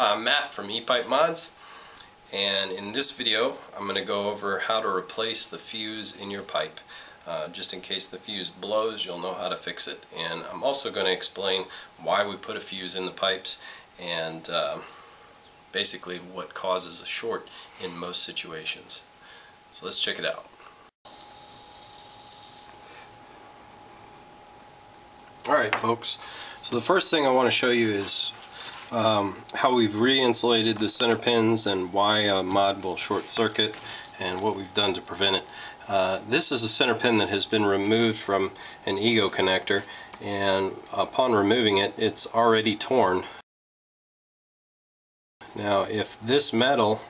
I'm Matt from ePipe Mods, and in this video I'm going to go over how to replace the fuse in your pipe. Just in case the fuse blows, you'll know how to fix it, and I'm also going to explain why we put a fuse in the pipes and basically what causes a short in most situations. So let's check it out. Alright folks, so the first thing I want to show you is how we've re-insulated the center pins and why a mod will short circuit and what we've done to prevent it. This is a center pin that has been removed from an Ego connector, and upon removing it, it's already torn. Now if this metal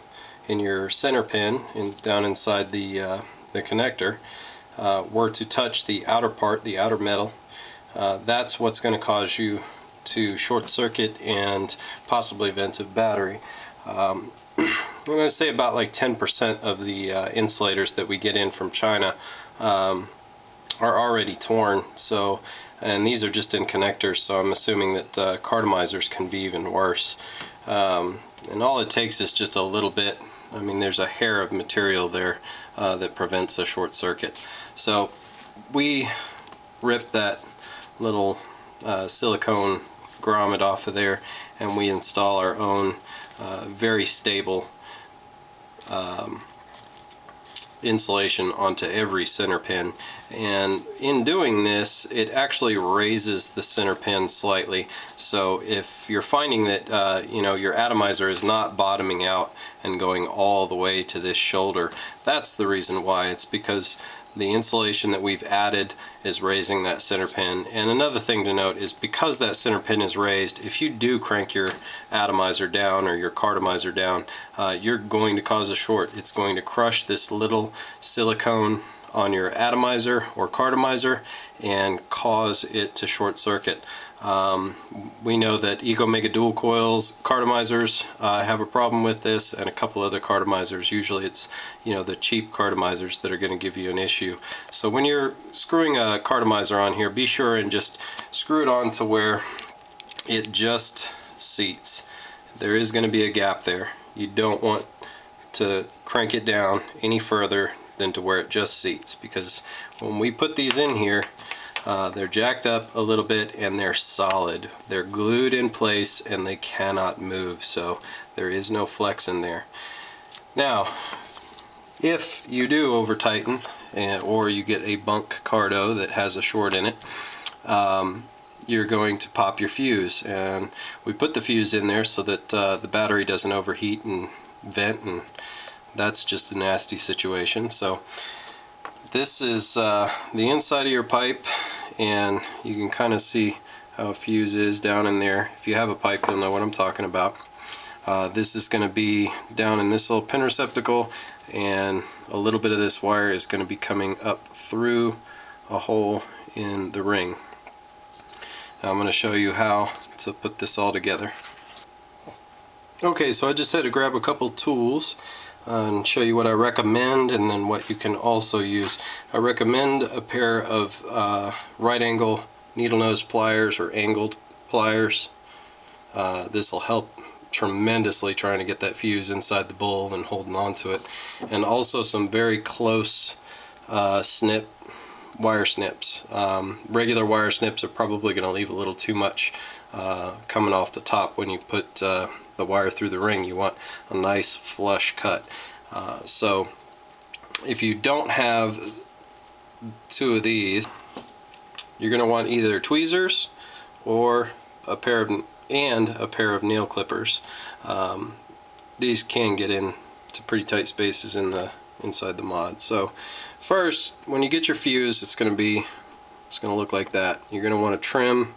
in your center pin down inside the connector were to touch the outer part, the outer metal, that's what's going to cause you to short circuit and possibly vent a battery. I'm going to say about like 10% of the insulators that we get in from China are already torn. So, and these are just in connectors, so I'm assuming that cartomizers can be even worse. And all it takes is just a little bit. I mean, there's a hair of material there that prevents a short circuit. So we rip that little silicone grommet off of there, and we install our own very stable insulation onto every center pin. And in doing this, it actually raises the center pin slightly. So if you're finding that you know, your atomizer is not bottoming out and going all the way to this shoulder, that's the reason why. It's because the insulation that we've added is raising that center pin. And another thing to note is, because that center pin is raised, if you do crank your atomizer down or your cartomizer down, you're going to cause a short. It's going to crush this little silicone on your atomizer or cartomizer and cause it to short circuit. We know that Ego Mega Dual Coils cartomizers have a problem with this, and a couple other cartomizers. Usually it's, you know, the cheap cartomizers that are going to give you an issue. So when you're screwing a cartomizer on here, be sure and just screw it on to where it just seats. There is going to be a gap there. You don't want to crank it down any further than to where it just seats, because when we put these in here, they're jacked up a little bit and they're solid. They're glued in place and they cannot move, so there is no flex in there. Now, if you do over tighten or you get a bunk cardo that has a short in it, you're going to pop your fuse. And we put the fuse in there so that the battery doesn't overheat and vent, and that's just a nasty situation. So this is the inside of your pipe, and you can kind of see how a fuse is down in there. If you have a pipe, you'll know what I'm talking about. This is going to be down in this little pin receptacle, and a little bit of this wire is going to be coming up through a hole in the ring. Now I'm going to show you how to put this all together. Okay, so I just had to grab a couple tools and show you what I recommend, and then what you can also use. I recommend a pair of right angle needle nose pliers or angled pliers. This will help tremendously trying to get that fuse inside the bowl and holding on to it. And also some very close wire snips. Regular wire snips are probably going to leave a little too much coming off the top when you put the wire through the ring. You want a nice flush cut. So if you don't have two of these, you're going to want either tweezers or a pair of nail clippers. These can get into pretty tight spaces inside the mod. So first, when you get your fuse, it's going to look like that. You're going to want to trim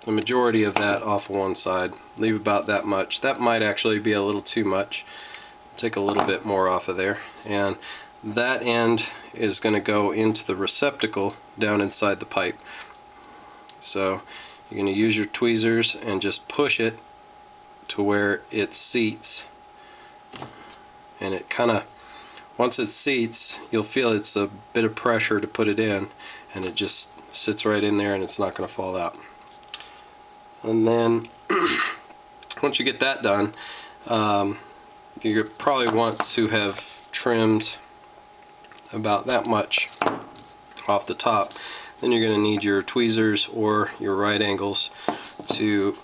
the majority of that off of one side. Leave about that much. That might actually be a little too much. Take a little bit more off of there, and that end is going to go into the receptacle down inside the pipe. So you're going to use your tweezers and just push it to where it seats, and it kind of, once it seats, you'll feel it's a bit of pressure to put it in, and it just sits right in there and it's not going to fall out. And then once you get that done, you probably want to have trimmed about that much off the top. Then you're going to need your tweezers or your right angles to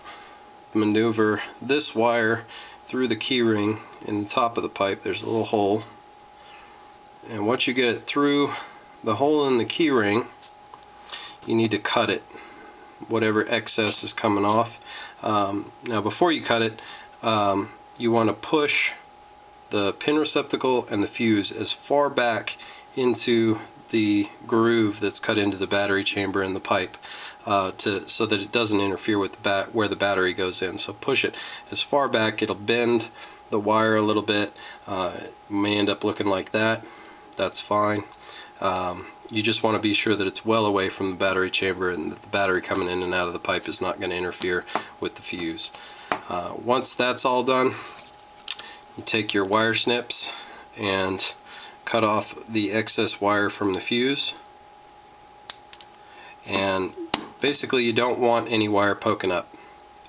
maneuver this wire through the keyring in the top of the pipe. There's a little hole, and once you get it through the hole in the keyring, you need to cut it, whatever excess is coming off. Now before you cut it, you want to push the pin receptacle and the fuse as far back into the groove that's cut into the battery chamber in the pipe, so that it doesn't interfere with where the battery goes in. So push it as far back. It'll bend the wire a little bit. It may end up looking like that. That's fine. You just want to be sure that it's well away from the battery chamber, and that the battery coming in and out of the pipe is not going to interfere with the fuse. Once that's all done, you take your wire snips and cut off the excess wire from the fuse, and basically you don't want any wire poking up.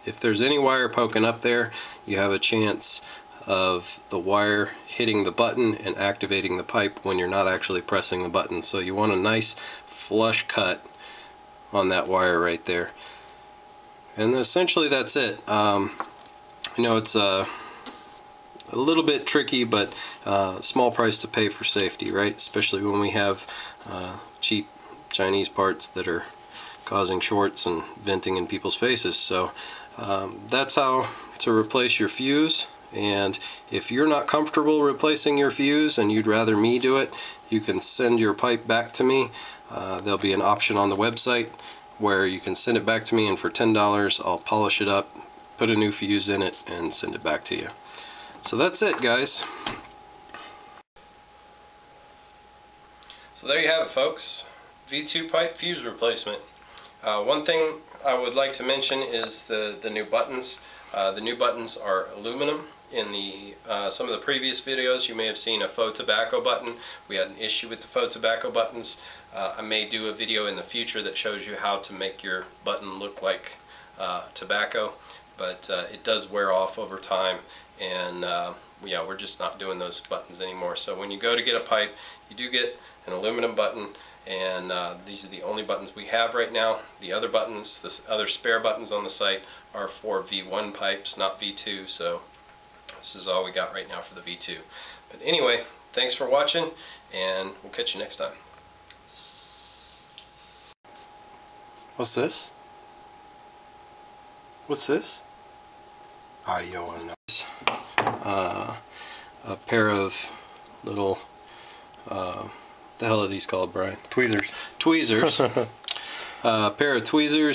If there's any wire poking up there, you have a chance of the wire hitting the button and activating the pipe when you're not actually pressing the button. So you want a nice flush cut on that wire right there. And essentially that's it. I know it's a little bit tricky, but small price to pay for safety, right? Especially when we have cheap Chinese parts that are causing shorts and venting in people's faces. So that's how to replace your fuse. And if you're not comfortable replacing your fuse and you'd rather me do it, you can send your pipe back to me. There'll be an option on the website where you can send it back to me, and for $10 I'll polish it up, put a new fuse in it, and send it back to you. So that's it, guys. So there you have it, folks. V2 pipe fuse replacement. One thing I would like to mention is the new buttons. The new buttons are aluminum. In the some of the previous videos you may have seen a faux tobacco button. We had an issue with the faux tobacco buttons. I may do a video in the future that shows you how to make your button look like tobacco, but it does wear off over time, and yeah, we're just not doing those buttons anymore. So when you go to get a pipe, you do get an aluminum button, and these are the only buttons we have right now. The other buttons, the other spare buttons on the site, are for V1 pipes, not V2, so this is all we got right now for the V2. But anyway, thanks for watching, and we'll catch you next time. What's this? What's this? Ah, you don't want to know. A pair of little, the hell are these called, Brian? Tweezers. Tweezers. A pair of tweezers